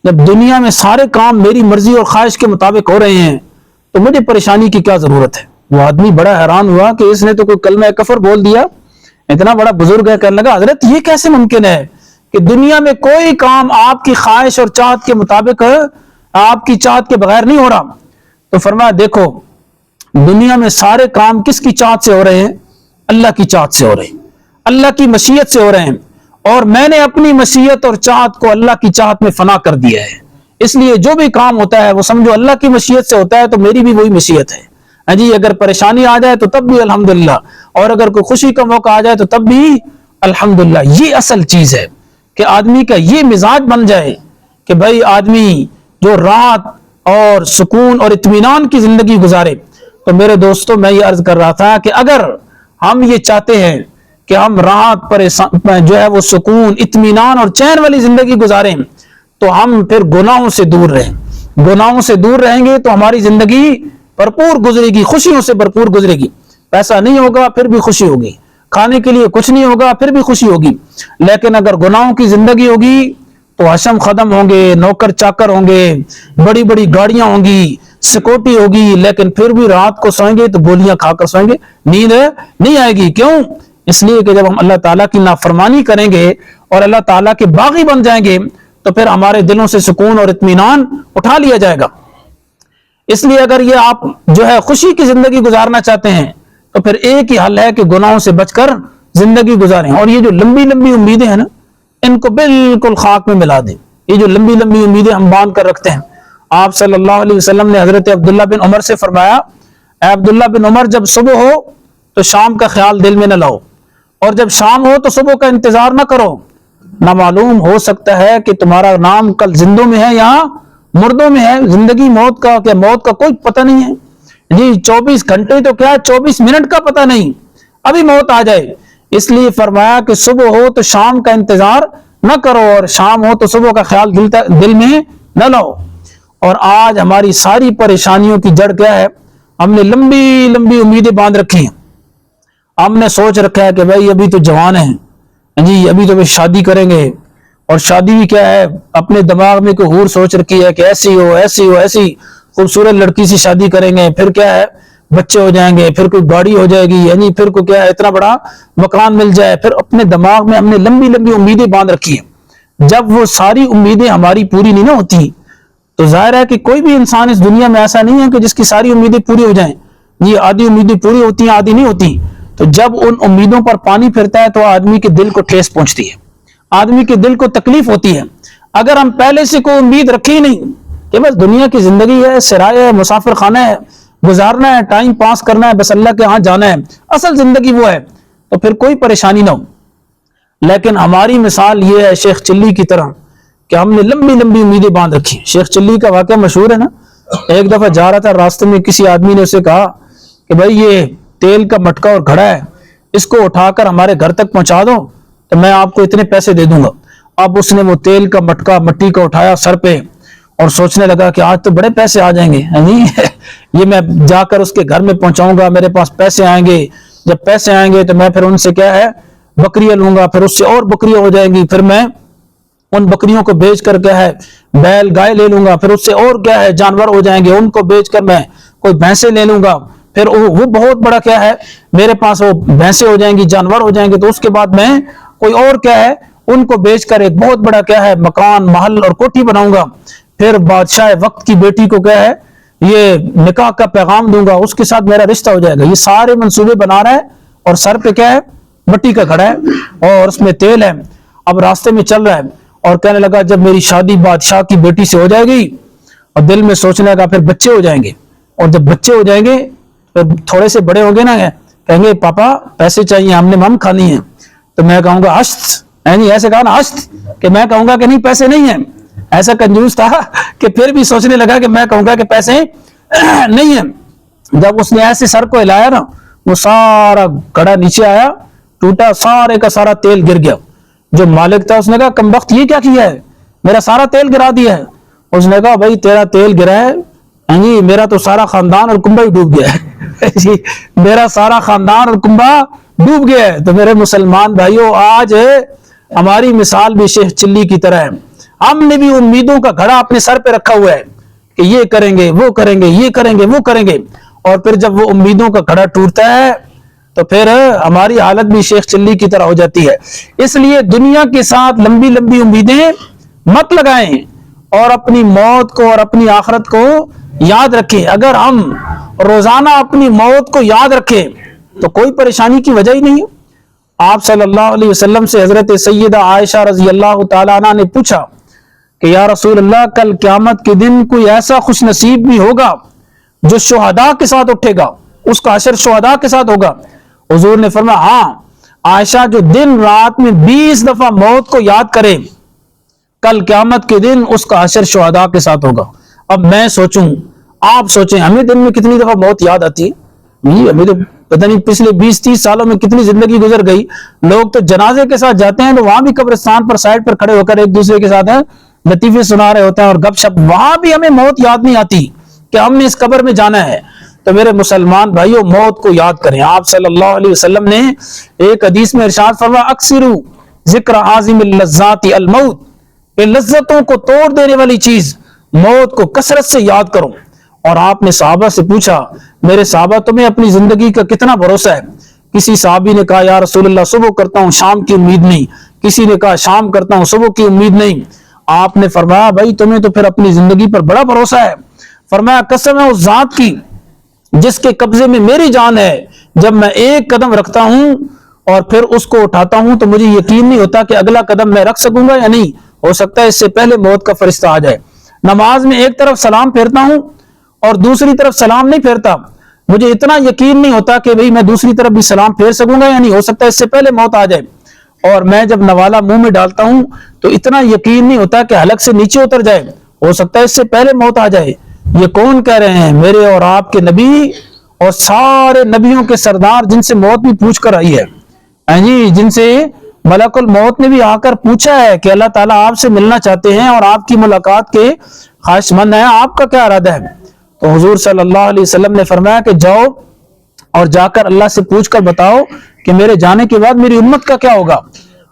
جب دنیا میں سارے کام میری مرضی اور خواہش کے مطابق ہو رہے ہیں تو مجھے پریشانی کی کیا ضرورت ہے. وہ آدمی بڑا حیران ہوا کہ اس نے تو کوئی کلمہ کفر بول دیا, اتنا بڑا بزرگ ہے. کہنے لگا حضرت یہ کیسے ممکن ہے کہ دنیا میں کوئی کام آپ کی خواہش اور چاہت کے مطابق آپ کی چاہت کے بغیر نہیں ہو رہا؟ تو فرمایا دیکھو دنیا میں سارے کام کس کی چاہت سے ہو رہے ہیں؟ اللہ کی چاہت سے ہو رہے ہیں, اللہ کی مشیت سے ہو رہے ہیں. اور میں نے اپنی مشیت اور چاہت کو اللہ کی چاہت میں فنا کر دیا ہے. اس لیے جو بھی کام ہوتا ہے وہ سمجھو اللہ کی مشیت سے ہوتا ہے تو میری بھی وہی مشیت ہے. جی اگر پریشانی آ جائے تو تب بھی الحمدللہ, اور اگر کوئی خوشی کا موقع آ جائے تو تب بھی الحمدللہ. یہ اصل چیز ہے کہ آدمی کا یہ مزاج بن جائے کہ بھائی آدمی جو راحت اور سکون اور اطمینان کی زندگی گزارے. تو میرے دوستوں میں یہ عرض کر رہا تھا کہ اگر ہم یہ چاہتے ہیں کہ ہم راحت جو ہے وہ سکون, اطمینان اور چین والی زندگی گزاریں تو ہم پھر گناہوں سے دور رہیں. گناہوں سے دور رہیں گے تو ہماری زندگی بھرپور گزرے گی, خوشیوں سے بھرپور گزرے گی. پیسہ نہیں ہوگا پھر بھی خوشی ہوگی, کھانے کے لیے کچھ نہیں ہوگا پھر بھی خوشی ہوگی. لیکن اگر گناہوں کی زندگی ہوگی تو حشم خدم ہوں گے, نوکر چاکر ہوں گے, بڑی بڑی گاڑیاں ہوں گی, سیکورٹی ہوگی, لیکن پھر بھی رات کو سوئیں گے تو گولیاں کھا کر سوئیں گے, نیند نہیں آئے گی. کیوں؟ اس لیے کہ جب ہم اللہ تعالیٰ کی نافرمانی کریں گے اور اللہ تعالیٰ کے باغی بن جائیں گے تو پھر ہمارے دلوں سے سکون اور اطمینان اٹھا لیا جائے گا. اس لیے اگر یہ آپ جو ہے خوشی کی زندگی گزارنا چاہتے ہیں تو پھر ایک ہی حل ہے کہ گناہوں سے بچ کر زندگی گزاریں. اور یہ جو لمبی لمبی امیدیں ہیں نا, ان کو بالکل خاک میں ملا دیں. یہ جو لمبی لمبی امیدیں ہم باندھ کر رکھتے ہیں, آپ صلی اللہ علیہ وسلم نے حضرت عبداللہ بن عمر سے فرمایا, اے عبداللہ بن عمر جب صبح ہو تو شام کا خیال دل میں نہ لاؤ, اور جب شام ہو تو صبح کا انتظار نہ کرو. نہ معلوم ہو سکتا ہے کہ تمہارا نام کل زندوں میں ہے یا مردوں میں ہے. زندگی موت کا کہ موت کا کوئی پتہ نہیں ہے. جی 24 گھنٹے تو کیا 24 منٹ کا پتہ نہیں, ابھی موت آ جائے. اس لیے فرمایا کہ صبح ہو تو شام کا انتظار نہ کرو, اور شام ہو تو صبح کا خیال دل میں نہ لاؤ. اور آج ہماری ساری پریشانیوں کی جڑ کیا ہے؟ ہم نے لمبی لمبی امیدیں باندھ رکھی ہیں. ہم نے سوچ رکھا ہے کہ بھائی ابھی تو جوان ہیں, جی ابھی تو شادی کریں گے, اور شادی بھی کیا ہے اپنے دماغ میں کوئی حور سوچ رکھی ہے کہ ایسی ہو ایسی ہو ایسی خوبصورت لڑکی سے شادی کریں گے, پھر کیا ہے بچے ہو جائیں گے, پھر کوئی گاڑی ہو جائے گی, یعنی پھر کوئی کیا ہے اتنا بڑا مکان مل جائے. پھر اپنے دماغ میں ہم نے لمبی لمبی امیدیں باندھ رکھی ہیں. جب وہ ساری امیدیں ہماری پوری نہیں نہ ہوتی تو ظاہر ہے کہ کوئی بھی انسان اس دنیا میں ایسا نہیں ہے کہ جس کی ساری امیدیں پوری ہو جائیں. یہ آدھی امیدیں پوری ہوتی ہیں, آدھی نہیں ہوتی. تو جب ان امیدوں پر پانی پھرتا ہے تو آدمی کے دل کو ٹھیس پہنچتی ہے, آدمی کے دل کو تکلیف ہوتی ہے. اگر ہم پہلے سے کوئی امید رکھی نہیں کہ بس دنیا کی زندگی ہے, سرایہ ہے, مسافر خانہ ہے, گزارنا ہے, ٹائم پاس کرنا ہے, بس اللہ کے ہاں جانا ہے, اصل زندگی وہ ہے, تو پھر کوئی پریشانی نہ ہو. لیکن ہماری مثال یہ ہے شیخ چلی کی طرح کہ ہم نے لمبی لمبی امیدیں باندھ رکھی. شیخ چلی کا واقعہ مشہور ہے نا. ایک دفعہ جا رہا تھا, راستے میں کسی آدمی نے اسے کہا کہ بھائی یہ تیل کا مٹکا اور گھڑا ہے, اس کو اٹھا کر ہمارے گھر تک پہنچا دو تو میں آپ کو اتنے پیسے دے دوں گا. اب اس نے وہ تیل کا مٹکا مٹی کا اٹھایا سر پہ اور سوچنے لگا کہ آج تو بڑے پیسے آ جائیں گے, یہ میں جا کر اس کے گھر میں پہنچاؤں گا, میرے پاس پیسے آئیں گے, جب پیسے آئیں گے تو میں پھر ان سے کیا ہے بکریاں لوں گا، پھر اس سے اور بکریاں ہو جائیں گی، پھر میں ان بکریوں کو بیچ کر کیا ہے بیل گائے لے لوں گا، پھر اس سے اور کیا ہے جانور ہو جائیں گے، ان کو بیچ کر میں کوئی بھینسیں لے لوں گا، پھر وہ بہت بڑا کیا ہے میرے پاس وہ بھینسیں ہو جائیں گی، جانور ہو جائیں گے، تو اس کے بعد میں کوئی اور کیا ہے ان کو بیچ کر ایک بہت بڑا کیا ہے مکان محل اور کوٹھی بناؤں گا، پھر بادشاہ وقت کی بیٹی کو کیا ہے یہ نکاح کا پیغام دوں گا، اس کے ساتھ میرا رشتہ ہو جائے گا۔ یہ سارے منصوبے بنا رہا ہے اور سر پہ کیا ہے مٹی کا گھڑا ہے اور اس میں تیل ہے، اب راستے میں چل رہا ہے اور کہنے لگا جب میری شادی بادشاہ کی بیٹی سے ہو جائے گی، اور دل میں سوچنے لگا پھر بچے ہو جائیں گے، اور جب بچے ہو جائیں گے پھر تھوڑے سے بڑے ہو گے نا، کہیں گے پاپا پیسے چاہیے، ہم نے مم کھانی ہے، تو میں کہوں گا اشت، ایسے کہا نا اشت، کہ میں کہوں گا کہ نہیں پیسے نہیں ہیں، ایسا کنجوس تھا کہ پھر بھی سوچنے لگا کہ میں کہوں گا کہ پیسے نہیں ہیں۔ جب اس نے ایسے سر کو ہلایا نا، وہ سارا گھڑا نیچے آیا، ٹوٹا، سارے کا سارا تیل گر گیا۔ جو مالک تھا اس نے کہا کمبخت یہ کیا کیا ہے، میرا سارا تیل گرا دیا ہے۔ اس نے کہا بھائی تیرا تیل گرا ہے، جی میرا تو سارا خاندان اور کنبا ہی ڈوب گیا ہے جی میرا سارا خاندان اور کنبا ڈوب گیا ہے۔ تو میرے مسلمان بھائیوں آج ہماری مثال بھی شیخ چلی کی طرح ہے، ہم نے بھی امیدوں کا گھڑا اپنے سر پہ رکھا ہوا ہے کہ یہ کریں گے وہ کریں گے یہ کریں گے وہ کریں گے، اور پھر جب وہ امیدوں کا گھڑا ٹوٹتا ہے تو پھر ہماری حالت بھی شیخ چلی کی طرح ہو جاتی ہے۔ اس لیے دنیا کے ساتھ لمبی لمبی امیدیں مت لگائیں اور اپنی موت کو اور اپنی آخرت کو یاد رکھیں۔ اگر ہم روزانہ اپنی موت کو یاد رکھیں تو کوئی پریشانی کی وجہ ہی نہیں ہے۔ آپ صلی اللہ علیہ وسلم سے حضرت سیدہ عائشہ رضی اللہ تعالیٰ عنہ نے پوچھا کہ یا رسول اللہ کل قیامت کے دن کوئی ایسا خوش نصیب بھی ہوگا جو شہداء کے ساتھ اٹھے گا، اس کا حشر شہداء کے ساتھ ہوگا؟ حضور نے فرمایا ہاں، عائشہ جو دن رات میں 20 دفعہ موت کو یاد کرے کل قیامت کے دن اس کا حشر شہداء کے ساتھ ہوگا۔ اب میں سوچوں، آپ سوچیں، ہمیں دن میں کتنی دفعہ موت یاد آتی ہے؟ ہمیں تو پتہ نہیں پچھلے 20-30 سالوں میں کتنی زندگی گزر گئی۔ لوگ تو جنازے کے ساتھ جاتے ہیں تو وہاں بھی قبرستان پر سائڈ پر کھڑے ہو کر ایک دوسرے کے ساتھ لطیفے سنا رہے ہوتے ہیں اور گپ شپ، وہاں بھی ہمیں موت یاد نہیں آتی کہ ہم نے اس قبر میں جانا ہے۔ تو میرے مسلمان بھائیوں موت کو یاد کریں۔ آپ صلی اللہ علیہ وسلم نے ایک حدیث میں ارشاد فرمایا اکثروا ذکر عازم اللذات الموت، کہ لذتوں کو توڑ دینے والی چیز موت کو کثرت سے یاد کرو۔ اور آپ نے صحابہ سے پوچھا میرے صحابہ تمہیں اپنی زندگی کا کتنا بھروسہ ہے؟ کسی صحابی نے کہا یا رسول اللہ صبح کرتا ہوں شام کی امید نہیں، کسی نے کہا شام کرتا ہوں صبح کی امید نہیں۔ آپ نے فرمایا بھائی تمہیں تو پھر اپنی زندگی پر بڑا بھروسہ ہے۔ فرمایا قسم ہے اس ذات کی جس کے قبضے میں میری جان ہے، جب میں ایک قدم رکھتا ہوں اور پھر اس کو اٹھاتا ہوں تو مجھے یقین نہیں ہوتا کہ اگلا قدم میں رکھ سکوں گا یا نہیں، ہو سکتا ہے اس سے پہلے موت کا فرشتہ آ جائے۔ نماز میں ایک طرف سلام پھیرتا ہوں اور دوسری طرف سلام نہیں پھیرتا، مجھے اتنا یقین نہیں ہوتا کہ بھئی میں دوسری طرف بھی سلام پھیر سکوں گا یا نہیں، ہو سکتا ہے اس سے پہلے موت آ جائے۔ اور میں جب نوالا منہ میں ڈالتا ہوں تو اتنا یقین نہیں ہوتا کہ حلق سے نیچے اتر جائے، ہو سکتا ہے اس سے پہلے موت آ جائے۔ یہ کون کہہ رہے ہیں؟ میرے اور آپ کے نبی اور سارے نبیوں کے سردار جن سے موت بھی پوچھ کر آئی ہے، جی جن سے ملک الموت نے بھی آ کر پوچھا ہے کہ اللہ تعالیٰ آپ سے ملنا چاہتے ہیں اور آپ کی ملاقات کے خواہش مند ہیں، آپ کا کیا ارادہ ہے؟ تو حضور صلی اللہ علیہ وسلم نے فرمایا کہ جاؤ اور جا کر اللہ سے پوچھ کر بتاؤ کہ میرے جانے کے بعد میری امت کا کیا ہوگا۔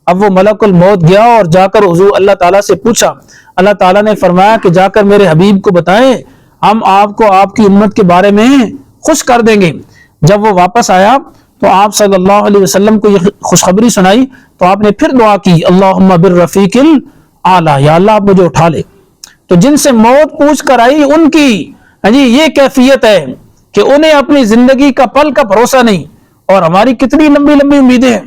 اب وہ ملک الموت گیا اور جا کر حضور اللہ تعالیٰ سے پوچھا، اللہ تعالیٰ نے فرمایا کہ جا کر میرے حبیب کو بتائیں ہم آپ کو آپ کی امت کے بارے میں خوش کر دیں گے۔ جب وہ واپس آیا تو آپ صلی اللہ علیہ وسلم کو یہ خوشخبری سنائی تو آپ نے پھر دعا کی اللہم بالرفیق الاعلی، یا اللہ آپ مجھے اٹھا لے۔ تو جن سے موت پوچھ کر آئی ان کی جی یہ کیفیت ہے کہ انہیں اپنی زندگی کا پل کا بھروسہ نہیں، اور ہماری کتنی لمبی لمبی امیدیں ہیں۔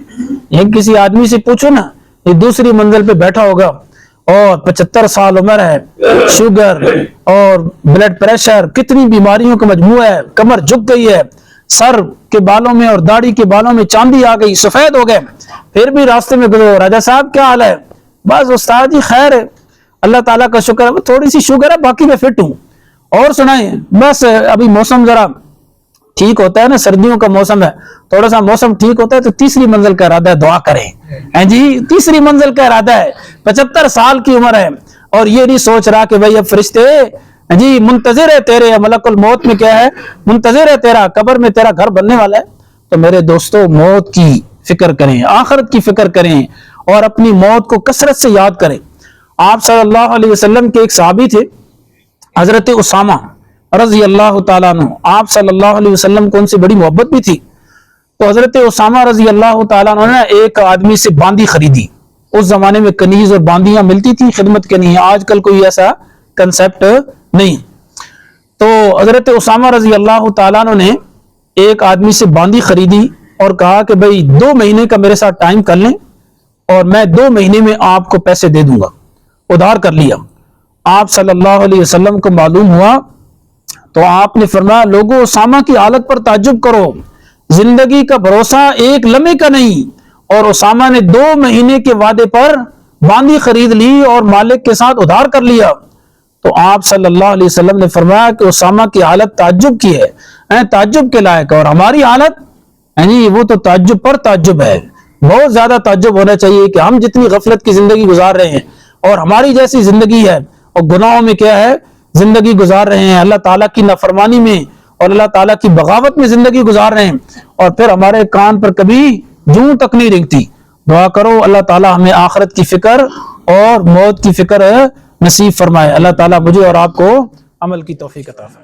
یہ کسی آدمی سے پوچھو نا، یہ دوسری منزل پہ بیٹھا ہوگا اور 75 سال عمر ہے، شوگر اور بلڈ پریشر، کتنی بیماریوں کا مجموعہ ہے، کمر جھک گئی ہے، سر کے بالوں میں اور داڑھی کے بالوں میں چاندی آ گئی، سفید ہو گئے، پھر بھی راستے میں گزرو، راجہ صاحب کیا حال ہے؟ بس استاد جی خیر ہے، اللہ تعالیٰ کا شکر ہے، تھوڑی سی شوگر ہے باقی میں فٹ ہوں۔ اور سنائیں، بس ابھی موسم ذرا ٹھیک ہوتا ہے نا، سردیوں کا موسم ہے، تھوڑا سا موسم ٹھیک ہوتا ہے تو تیسری منزل کا ارادہ ہے، دعا کریں جی، تیسری منزل کا ارادہ ہے، 75 سال کی عمر ہے اور یہ نہیں سوچ رہا کہ بھئی اب فرشتے جی منتظر ہے تیرے، ملک الموت میں کیا ہے منتظر ہے تیرا، قبر میں تیرا گھر بننے والا ہے۔ تو میرے دوستو موت کی فکر کریں، آخرت کی فکر کریں اور اپنی موت کو کثرت سے یاد کریں۔ آپ صلی اللہ علیہ وسلم کے ایک صحابی تھے حضرت اسامہ رضی اللہ تعالیٰ عنہ، آپ صلی اللہ علیہ وسلم کو ان سے بڑی محبت بھی تھی، تو حضرت اسامہ رضی اللہ تعالیٰ عنہ نے ایک آدمی سے باندی خریدی۔ اس زمانے میں کنیز اور باندیاں ملتی تھی خدمت کے نہیں، آج کل کوئی ایسا کنسپٹ نہیں۔ تو حضرت اسامہ رضی اللہ تعالیٰ عنہ نے ایک آدمی سے باندی خریدی اور کہا کہ بھئی 2 مہینے کا میرے ساتھ ٹائم کر لیں اور میں 2 مہینے میں آپ کو پیسے دے دوں گا، ادھار کر لیا۔ آپ صلی اللہ علیہ وسلم کو معلوم ہوا تو آپ نے فرمایا لوگوں اسامہ کی حالت پر تعجب کرو، زندگی کا بھروسہ ایک لمحے کا نہیں، اور اسامہ نے 2 مہینے کے وعدے پر باندی خرید لی اور مالک کے ساتھ ادھار کر لیا۔ تو آپ صلی اللہ علیہ وسلم نے فرمایا کہ اسامہ کی حالت تعجب کی ہے، تعجب کے لائق، اور ہماری حالت وہ تو تعجب پر تعجب ہے۔ بہت زیادہ تعجب ہونا چاہیے کہ ہم جتنی غفلت کی زندگی گزار رہے ہیں اور ہماری جیسی زندگی ہے اور گناہوں میں کیا ہے زندگی گزار رہے ہیں، اللہ تعالیٰ کی نافرمانی میں اور اللہ تعالیٰ کی بغاوت میں زندگی گزار رہے ہیں، اور پھر ہمارے کان پر کبھی جوں تک نہیں رنگتی۔ دعا کرو اللہ تعالیٰ ہمیں آخرت کی فکر اور موت کی فکر نصیب فرمائے۔ اللہ تعالیٰ مجھے اور آپ کو عمل کی توفیق عطا فرمائے۔